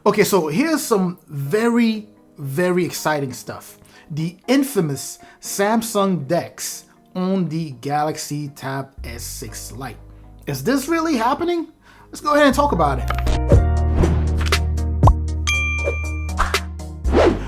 Okay, so here's some very, very exciting stuff. The infamous Samsung DEX on the Galaxy Tab S6 Lite. Is this really happening? Let's go ahead and talk about it.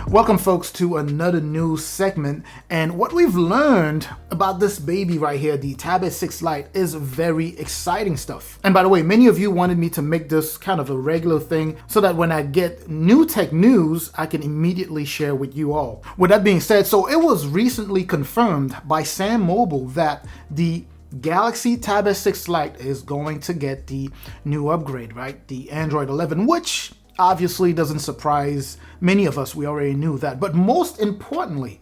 Welcome folks to another news segment, and what we've learned about this baby right here, the Tab S6 Lite, is very exciting stuff. And by the way, many of you wanted me to make this kind of a regular thing so that when I get new tech news, I can immediately share with you all. With that being said, so it was recently confirmed by Sam Mobile that the Galaxy Tab S6 Lite is going to get the new upgrade, right? The Android 11, which obviously doesn't surprise many of us. We already knew that. But most importantly,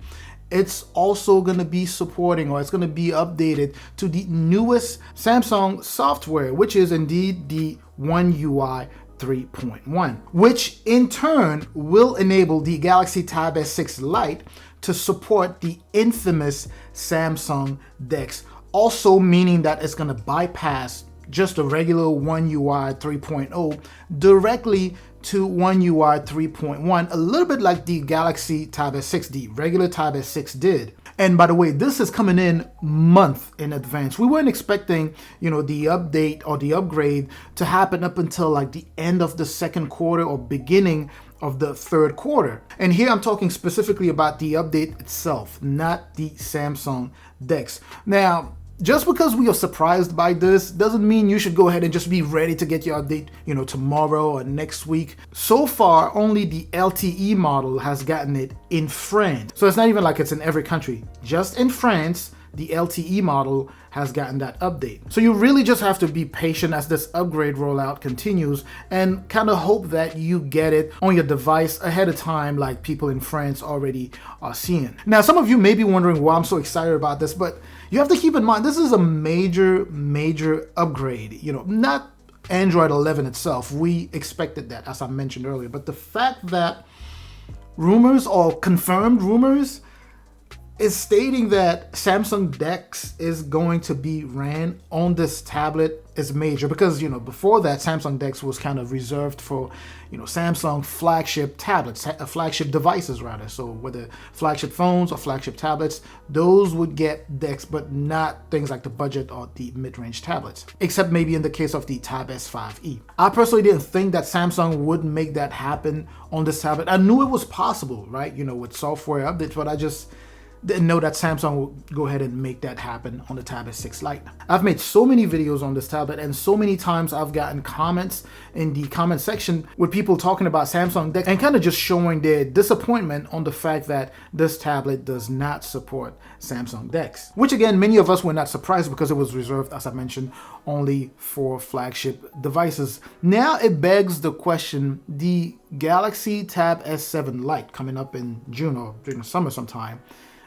it's also going to be supporting, or it's going to be updated to the newest Samsung software, which is indeed the One UI 3.1, which in turn will enable the Galaxy Tab S6 Lite to support the infamous Samsung DEX, also meaning that it's going to bypass just a regular One UI 3.0 directly to One UI 3.1, a little bit like the Galaxy Tab S6, the regular Tab S6 did. And by the way, this is coming in month in advance. We weren't expecting, the update or the upgrade to happen up until like the end of the second quarter or beginning of the third quarter. And here I'm talking specifically about the update itself, not the Samsung DEX. Now, just because we are surprised by this doesn't mean you should go ahead and just be ready to get your update, tomorrow or next week. So far, only the LTE model has gotten it in France. So it's not even like it's in every country. Just in France, the LTE model has gotten that update. So you really just have to be patient as this upgrade rollout continues and kind of hope that you get it on your device ahead of time like people in France already are seeing. Now, some of you may be wondering why I'm so excited about this, but you have to keep in mind this is a major upgrade. Not Android 11 itself. We expected that, as I mentioned earlier, but the fact that rumors or confirmed rumors is stating that Samsung DEX is going to be ran on this tablet is major, because before that Samsung DEX was kind of reserved for Samsung flagship tablets, flagship devices rather. So whether flagship phones or flagship tablets, those would get DEX, but not things like the budget or the mid-range tablets, except maybe in the case of the Tab S5e. I personally didn't think that Samsung would make that happen on this tablet. I knew it was possible, right? With software updates, but I just didn't know that Samsung would go ahead and make that happen on the Tab S6 Lite. I've made so many videos on this tablet, and so many times I've gotten comments in the comment section with people talking about Samsung DeX and kind of just showing their disappointment on the fact that this tablet does not support Samsung DeX. Which again, many of us were not surprised because it was reserved, as I mentioned, only for flagship devices. Now it begs the question, the Galaxy Tab S7 Lite coming up in June or during the summer sometime,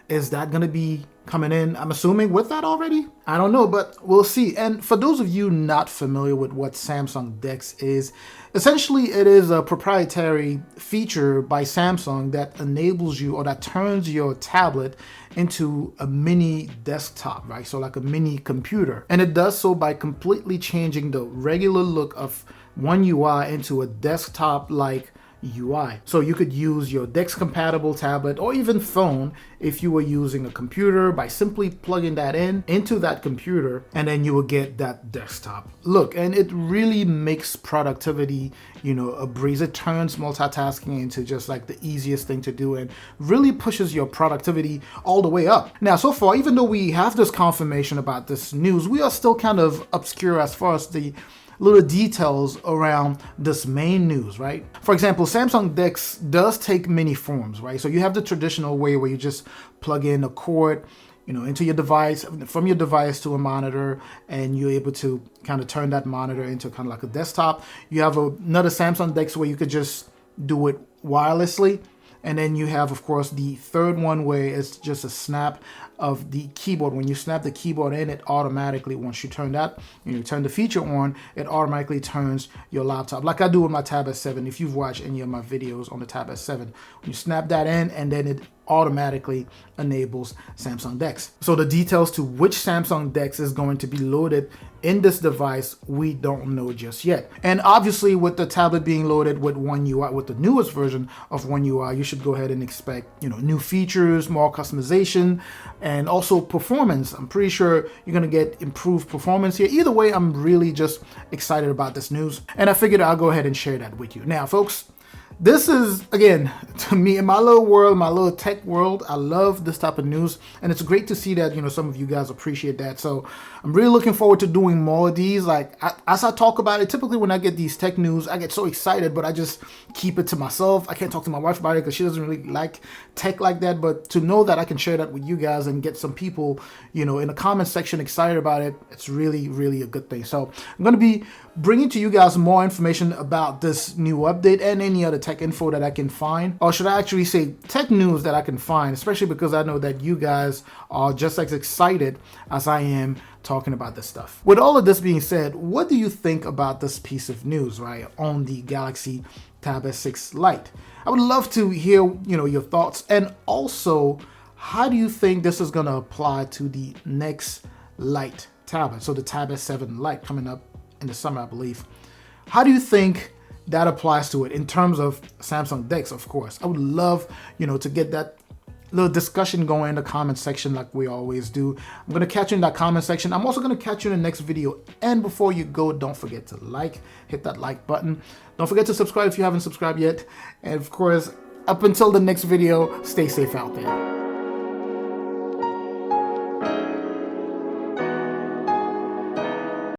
is that going to be coming in, I'm assuming, with that already? I don't know, but we'll see. And for those of you not familiar with what Samsung DeX is, essentially it is a proprietary feature by Samsung that enables you, or that turns your tablet into a mini desktop, right? So like a mini computer. And it does so by completely changing the regular look of One UI into a desktop-like UI. So you could use your DeX compatible tablet or even phone if you were using a computer by simply plugging that into that computer, and then you will get that desktop look. And it really makes productivity, a breeze. It turns multitasking into just like the easiest thing to do and really pushes your productivity all the way up. Now, so far, even though we have this confirmation about this news, we are still kind of obscure as far as the little details around this main news, right? For example, Samsung DeX does take many forms, right? So you have the traditional way where you just plug in a cord, into your device, from your device to a monitor, and you're able to kind of turn that monitor into kind of like a desktop. You have another Samsung DeX where you could just do it wirelessly. And then you have, of course, the third one where it's just a snap of the keyboard. When you snap the keyboard in, it automatically, once you turn that, you turn the feature on, it automatically turns your laptop, like I do with my Tab S7. If you've watched any of my videos on the Tab S7, you snap that in, and then it automatically enables Samsung DEX. So the details to which Samsung DEX is going to be loaded in this device, we don't know just yet. And obviously with the tablet being loaded with One UI, with the newest version of One UI, you should go ahead and expect, new features, more customization, and also performance. I'm pretty sure you're gonna get improved performance here. Either way, I'm really just excited about this news, and I figured I'll go ahead and share that with you. Now, folks, this is, again, to me, in my little world, my little tech world, I love this type of news. And it's great to see that, some of you guys appreciate that. So I'm really looking forward to doing more of these. Like, as I talk about it, typically when I get these tech news, I get so excited, but I just keep it to myself. I can't talk to my wife about it because she doesn't really like tech like that. But to know that I can share that with you guys and get some people, in the comment section excited about it, it's really, really a good thing. So I'm going to be bringing to you guys more information about this new update and any other tech info that I can find, or should I actually say tech news that I can find, especially because I know that you guys are just as excited as I am talking about this stuff. With all of this being said, what do you think about this piece of news, right, on the Galaxy Tab S6 Lite? I would love to hear, your thoughts, and also, how do you think this is going to apply to the next Lite tablet? So the Tab S7 Lite coming up in the summer, I believe. How do you think that applies to it in terms of Samsung DeX, of course? I would love, to get that little discussion going in the comment section like we always do. I'm going to catch you in that comment section. I'm also going to catch you in the next video. And before you go, don't forget to hit that like button. Don't forget to subscribe if you haven't subscribed yet. And of course, up until the next video, stay safe out there.